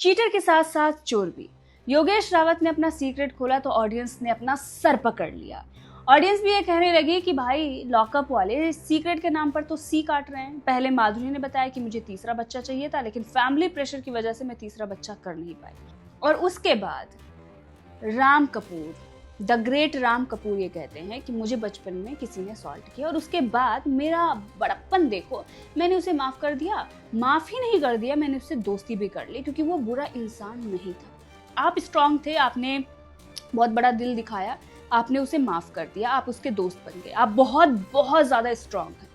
Cheater के साथ साथ चोर भी। योगेश रावत ने अपना सीक्रेट खोला तो ऑडियंस ने अपना सर पकड़ लिया। ऑडियंस भी ये कहने लगी कि भाई लॉकअप वाले सीक्रेट के नाम पर तो सी काट रहे हैं। पहले माधुरी ने बताया कि मुझे तीसरा बच्चा चाहिए था, लेकिन फैमिली प्रेशर की वजह से मैं तीसरा बच्चा कर नहीं पाई। और उसके बाद राम कपूर, द ग्रेट राम कपूर ये कहते हैं कि मुझे बचपन में किसी ने असॉल्ट किया और उसके बाद मेरा बड़प्पन देखो, मैंने उसे माफ़ कर दिया। माफ़ ही नहीं कर दिया, मैंने उससे दोस्ती भी कर ली क्योंकि वो बुरा इंसान नहीं था। आप स्ट्रांग थे, आपने बहुत बड़ा दिल दिखाया, आपने उसे माफ़ कर दिया, आप उसके दोस्त बन गए। आप बहुत बहुत ज़्यादा स्ट्रांग हैं,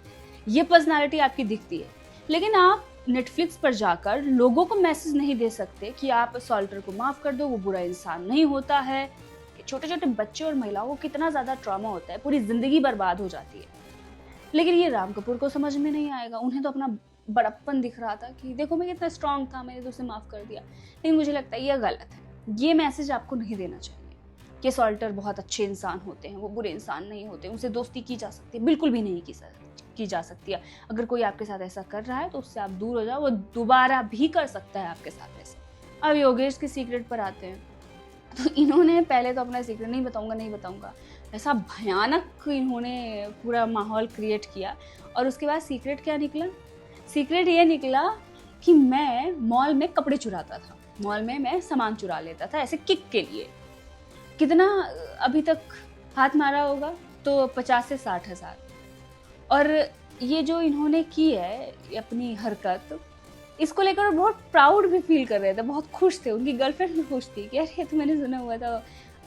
ये पर्सनालिटी आपकी दिखती है। लेकिन आप नेटफ्लिक्स पर जाकर लोगों को मैसेज नहीं दे सकते कि आप असॉल्टर को माफ़ कर दो, वो बुरा इंसान नहीं होता है। छोटे छोटे बच्चे और महिलाओं को कितना ज़्यादा ट्रॉमा होता है, पूरी ज़िंदगी बर्बाद हो जाती है। लेकिन ये राम कपूर को समझ में नहीं आएगा। उन्हें तो अपना बड़प्पन दिख रहा था कि देखो मैं कितना स्ट्रांग था, मैंने तो उसे माफ़ कर दिया। लेकिन मुझे लगता है ये गलत है। ये मैसेज आपको नहीं देना चाहिए कि असॉल्टर बहुत अच्छे इंसान होते हैं, वो बुरे इंसान नहीं होते, उनसे दोस्ती की जा सकती है। बिल्कुल भी नहीं की जा सकती है। अगर कोई आपके साथ ऐसा कर रहा है तो उससे आप दूर हो जाओ, वो दोबारा भी कर सकता है आपके साथ ऐसा। अब योगेश के सीक्रेट पर आते हैं। तो इन्होंने पहले तो अपना सीक्रेट नहीं बताऊंगा, ऐसा भयानक इन्होंने पूरा माहौल क्रिएट किया। और उसके बाद सीक्रेट क्या निकला? सीक्रेट ये निकला कि मैं मॉल में कपड़े चुराता था, मॉल में मैं सामान चुरा लेता था ऐसे किक के लिए। कितना अभी तक हाथ मारा होगा तो 50 से 60 हज़ार। और ये जो इन्होंने की है अपनी हरकत, इसको लेकर बहुत प्राउड भी फील कर रहे थे, बहुत खुश थे। उनकी गर्लफ्रेंड भी खुश थी कि यार ये तो मैंने सुना हुआ था।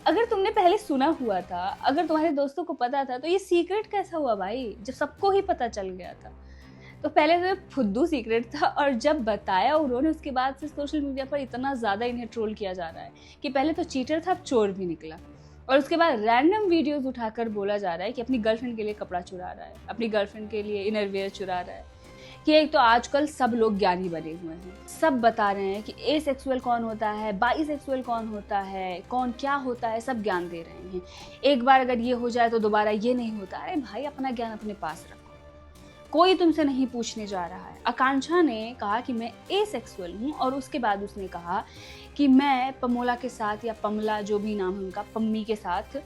अगर तुमने पहले सुना हुआ था, अगर तुम्हारे दोस्तों को पता था, तो ये सीक्रेट कैसा हुआ भाई जब सबको ही पता चल गया था? तो पहले तो फुद्दू सीक्रेट था, और जब बताया उन्होंने उसके बाद से सोशल मीडिया पर इतना ज़्यादा इन्हें ट्रोल किया जा रहा है कि पहले तो चीटर था, अब चोर भी निकला। और उसके बाद रैंडम वीडियोस उठाकर बोला जा रहा है कि अपनी गर्लफ्रेंड के लिए कपड़ा चुरा रहा है, अपनी गर्लफ्रेंड के लिए इनरवियर चुरा रहा है। कि एक तो आजकल सब लोग ज्ञानी बने हुए हैं, सब बता रहे हैं कि एसेक्सुअल कौन होता है, बाईसेक्सुअल कौन होता है, कौन क्या होता है, सब ज्ञान दे रहे हैं। एक बार अगर ये हो जाए तो दोबारा ये नहीं होता। अरे भाई अपना ज्ञान अपने पास रखो, कोई तुमसे नहीं पूछने जा रहा है। आकांक्षा ने कहा कि मैं एसेक्सुअल हूँ, और उसके बाद उसने कहा कि मैं पमोला के साथ, या पमला जो भी नाम है उनका, पम्मी के साथ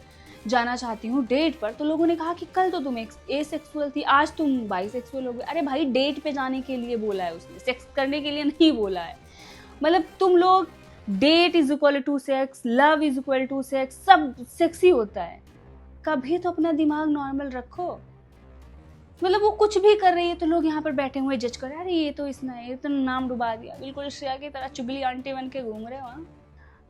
जाना चाहती हूँ डेट पर। तो लोगों ने कहा कि कल तो तुम एसेक्सुअल थी, आज तुम बाईसेक्सुअल हो गए। अरे भाई डेट पे जाने के लिए बोला है उसने, सेक्स करने के लिए नहीं बोला है। मतलब तुम लोग date is equal to sex, love is equal to sex, सब सेक्स ही होता है। कभी तो अपना दिमाग नॉर्मल रखो। मतलब वो कुछ भी कर रही है तो लोग यहाँ पर बैठे हुए जज कर रहे हैं, अरे ये तो इसने नाम डुबा दिया, बिल्कुल श्रेया की तरह चुगली आंटी बन के घूम रहे वहाँ।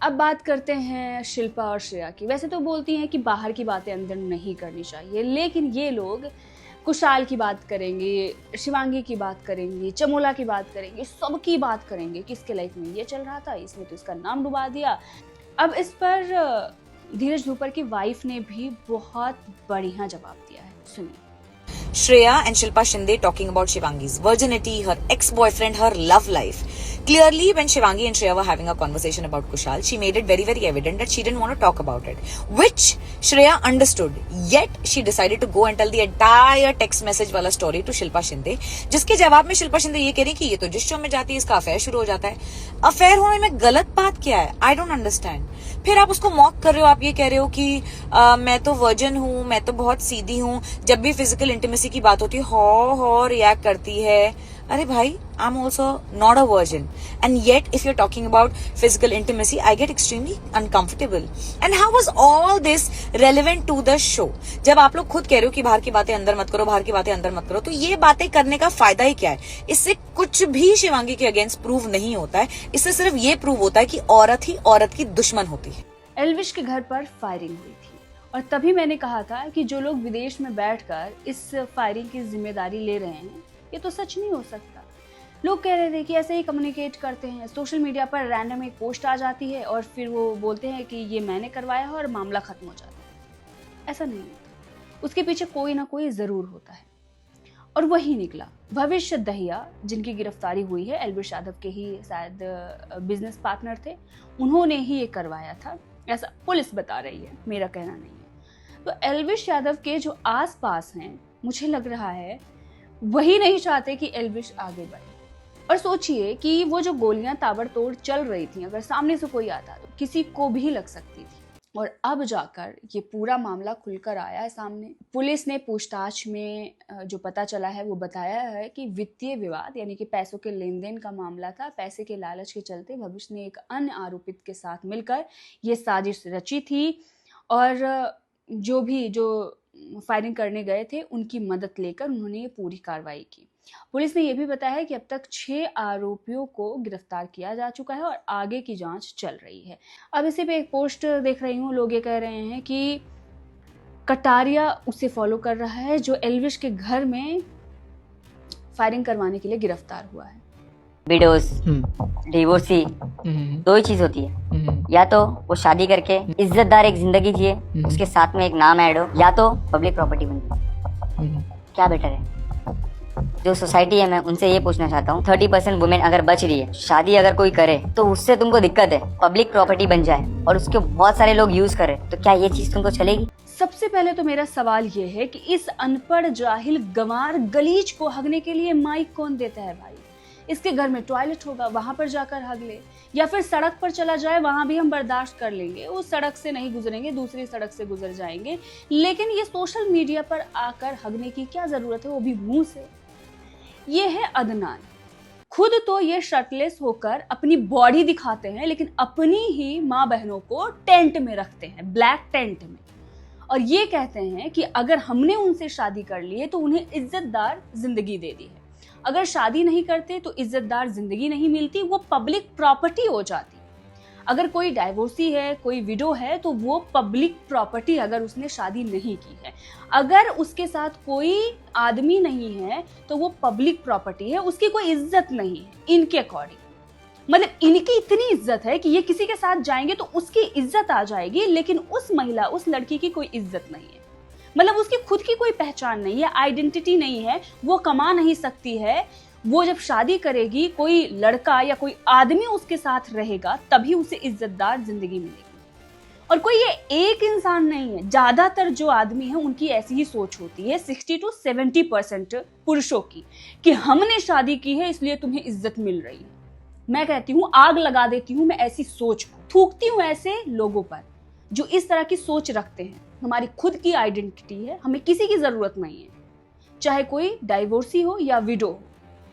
अब बात करते हैं शिल्पा और श्रेया की। वैसे तो बोलती हैं कि बाहर की बातें अंदर नहीं करनी चाहिए, लेकिन ये लोग कुशाल की बात करेंगे, शिवांगी की बात करेंगे, चमोला की बात करेंगे, सबकी बात करेंगे। किसके लाइफ में ये चल रहा था, इसने तो इसका नाम डुबा दिया। अब इस पर धीरज धूपर की वाइफ ने भी बहुत बढ़िया जवाब दिया है, सुनिए। Shreya and Shilpa Shinde talking about Shivangi's virginity, her ex-boyfriend, her love life. Clearly, when Shivangi and Shreya were having a conversation about Kushal, she made it very, very evident that she didn't want to talk about it, which Shreya understood. Yet, she decided to go and tell the entire text message वाला story to Shilpa Shinde, जिसके जवाब में शिल्पा शिंदे ये कह रही कि ये तो जिस शो में जाती है इसका अफेयर शुरू हो जाता है। अफेयर होने में गलत बात क्या है? I don't understand. फिर आप उसको मॉक कर रहे हो, आप ये कह रहे हो कि मैं तो वर्जिन हूँ, मैं तो बहुत सीधी हूँ, जब भी फिजिकल इंटीमेसी की बात होती है हो रिएक्ट करती है। अरे भाई, I am also not a virgin, and yet if you are talking about physical intimacy I get extremely uncomfortable. And how was all this relevant to the show? जब आप लोग खुद कह रहे हो कि बाहर की बातें अंदर मत करो, बाहर की बातें अंदर मत करो, तो ये बातें करने का फायदा ही क्या है? इससे कुछ भी शिवांगी के अगेंस्ट प्रूव नहीं होता है। इससे सिर्फ ये प्रूव होता है कि औरत ही औरत की दुश्मन होती है। एल्विश के घर पर फायरिंग हुई थी, और तभी मैंने कहा था कि जो लोग विदेश में बैठकर इस फायरिंग की जिम्मेदारी ले रहे हैं, ये तो सच नहीं हो सकता। लोग कह रहे थे कि ऐसे ही कम्युनिकेट करते हैं, सोशल मीडिया पर रैंडम एक पोस्ट आ जाती है और फिर वो बोलते हैं कि ये मैंने करवाया है और मामला खत्म हो जाता है। ऐसा नहीं होता, उसके पीछे कोई ना कोई ज़रूर होता है। और वही निकला। भविष्य दहिया, जिनकी गिरफ्तारी हुई है, एल्विश यादव के ही शायद बिजनेस पार्टनर थे, उन्होंने ही ये करवाया था, ऐसा पुलिस बता रही है, मेरा कहना नहीं है। तो एल्विश यादव के जो आसपास हैं, मुझे लग रहा है वही नहीं चाहते कि एल्विश आगे बढ़े, और सोचिए कि वो जो गोलियां ताबड़तोड़ चल रही थी, अगर सामने से कोई आता तो किसी को भी लग सकती थी। और अब जाकर ये पूरा मामला खुलकर आया है सामने। पुलिस ने पूछताछ में जो पता चला है वो बताया है कि वित्तीय विवाद यानी कि पैसों के लेन देन का मामला था। पैसे के लालच के चलते भविष्य ने एक अन्य आरोपित के साथ मिलकर ये साजिश रची थी और जो फायरिंग करने गए थे उनकी मदद लेकर उन्होंने ये पूरी कार्रवाई की। पुलिस ने यह भी बताया है कि अब तक 6 आरोपियों को गिरफ्तार किया जा चुका है और आगे की जांच चल रही है। अब इसी पे एक पोस्ट देख रही हूँ, लोग ये कह रहे हैं कि कटारिया उसे फॉलो कर रहा है जो एल्विश के घर में फायरिंग करवाने के लिए गिरफ्तार हुआ है। विडोज, डिवोर्सी, दो ही चीज होती है, या तो वो शादी करके इज्जतदार एक जिंदगी जिए, उसके साथ में एक नाम ऐड हो, या तो पब्लिक प्रॉपर्टी बन जाए। क्या बेटर है? जो सोसाइटी है, मैं उनसे ये पूछना चाहता हूँ, 30% वुमेन अगर बच रही है, शादी अगर कोई करे तो उससे तुमको दिक्कत है, पब्लिक प्रॉपर्टी बन जाए और उसके बहुत सारे लोग यूज करे, तो क्या ये चीज तुमको चलेगी? सबसे पहले तो मेरा सवाल ये है कि इस अनपढ़ जाहिल गंवार गलीज को हगने के लिए माइक कौन देता है भाई? इसके घर में टॉयलेट होगा, वहां पर जाकर हग ले, या फिर सड़क पर चला जाए, वहां भी हम बर्दाश्त कर लेंगे, उस सड़क से नहीं गुजरेंगे, दूसरी सड़क से गुजर जाएंगे। लेकिन ये सोशल मीडिया पर आकर हगने की क्या जरूरत है, वो भी मुंह से? ये है अदनान। खुद तो ये शर्टलेस होकर अपनी बॉडी दिखाते हैं, लेकिन अपनी ही माँ बहनों को टेंट में रखते हैं, ब्लैक टेंट में, और ये कहते हैं कि अगर हमने उनसे शादी कर ली है तो उन्हें इज्जतदार जिंदगी दे दी है। अगर शादी नहीं करते तो इज्जतदार जिंदगी नहीं मिलती, वो पब्लिक प्रॉपर्टी हो जाती। अगर कोई डाइवोर्सी है, कोई विडो है, तो वो पब्लिक प्रॉपर्टी अगर उसने शादी नहीं की है। अगर उसके साथ कोई आदमी नहीं है तो वो पब्लिक प्रॉपर्टी है, उसकी कोई इज्जत नहीं है इनके अकॉर्डिंग। मतलब इनकी इतनी इज्जत है कि ये किसी के साथ जाएंगे तो उसकी इज्जत आ जाएगी, लेकिन उस महिला, उस लड़की की कोई इज्जत नहीं है। मतलब उसकी खुद की कोई पहचान नहीं है, आइडेंटिटी नहीं है, वो कमा नहीं सकती है। वो जब शादी करेगी, कोई लड़का या कोई आदमी उसके साथ रहेगा, तभी उसे इज्जतदार जिंदगी मिलेगी। और कोई ये एक इंसान नहीं है, ज्यादातर जो आदमी है उनकी ऐसी ही सोच होती है, 60 to 70% पुरुषों की, कि हमने शादी की है इसलिए तुम्हें इज्जत मिल रही है। मैं कहती हूँ, आग लगा देती हूँ मैं ऐसी सोच को, थूकती हूँ ऐसे लोगों पर जो इस तरह की सोच रखते हैं। हमारी खुद की आइडेंटिटी है, हमें किसी की जरूरत नहीं है, चाहे कोई डाइवोर्सी हो या विडो हो,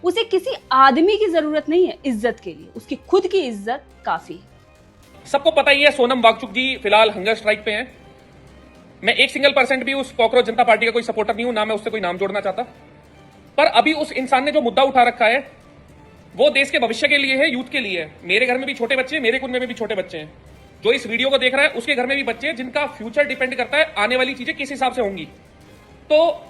उसे किसी आदमी की जरूरत नहीं है इज्जत के लिए, उसकी खुद की इज्जत काफी है। सबको पता ही है सोनम वांगचुक जी फिलहाल हंगर स्ट्राइक पे हैं। मैं 1% भी उस कॉकरोच जनता पार्टी का कोई सपोर्टर नहीं हूं, ना मैं उससे कोई नाम जोड़ना चाहता। पर अभी उस इंसान ने जो मुद्दा उठा रखा है वो देश के भविष्य के लिए है, यूथ के लिए है। मेरे घर में भी छोटे बच्चे हैं, मेरे कुंबे में भी छोटे बच्चे हैं। जो इस वीडियो को देख रहा है उसके घर में भी बच्चे हैं, जिनका फ्यूचर डिपेंड करता है आने वाली चीजें किस हिसाब से होंगी। तो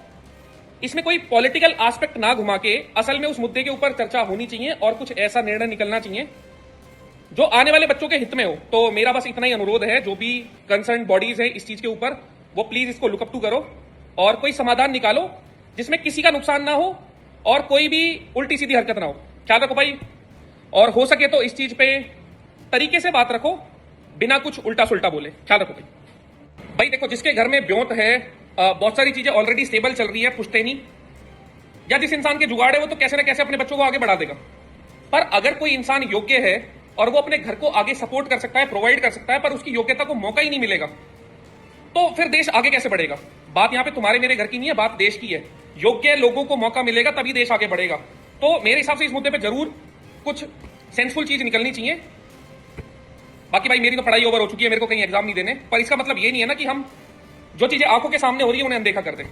इसमें कोई पॉलिटिकल एस्पेक्ट ना घुमा के असल में उस मुद्दे के ऊपर चर्चा होनी चाहिए और कुछ ऐसा निर्णय निकलना चाहिए जो आने वाले बच्चों के हित में हो। तो मेरा बस इतना ही अनुरोध है, जो भी कंसर्न बॉडीज है इस चीज के ऊपर, वो प्लीज इसको लुकअप टू करो और कोई समाधान निकालो जिसमें किसी का नुकसान ना हो और कोई भी उल्टी सीधी हरकत ना हो। ख्याल रखो भाई, और हो सके तो इस चीज पे तरीके से बात रखो, बिना कुछ उल्टा सुल्टा बोले। ख्याल रखो भाई। देखो, जिसके घर में ब्योंत है, बहुत सारी चीजें ऑलरेडी स्टेबल चल रही है, पुश्तैनी, या जिस इंसान के जुगाड़ है वो तो कैसे ना कैसे अपने बच्चों को आगे बढ़ा देगा। पर अगर कोई इंसान योग्य है और वो अपने घर को आगे सपोर्ट कर सकता है, प्रोवाइड कर सकता है, पर उसकी योग्यता को मौका ही नहीं मिलेगा, तो फिर देश आगे कैसे बढ़ेगा? बात यहां पे तुम्हारे मेरे घर की नहीं है, बात देश की है। योग्य लोगों को मौका मिलेगा तभी देश आगे बढ़ेगा। तो मेरे हिसाब से इस मुद्दे पे जरूर कुछ सेंसफुल चीज निकलनी चाहिए। बाकी भाई, मेरी तो पढ़ाई ओवर हो चुकी है, मेरे को कहीं एग्जाम नहीं देने, पर इसका मतलब ये नहीं है ना कि हम जो चीजें आंखों के सामने हो रही है उन्हें अनदेखा कर दें।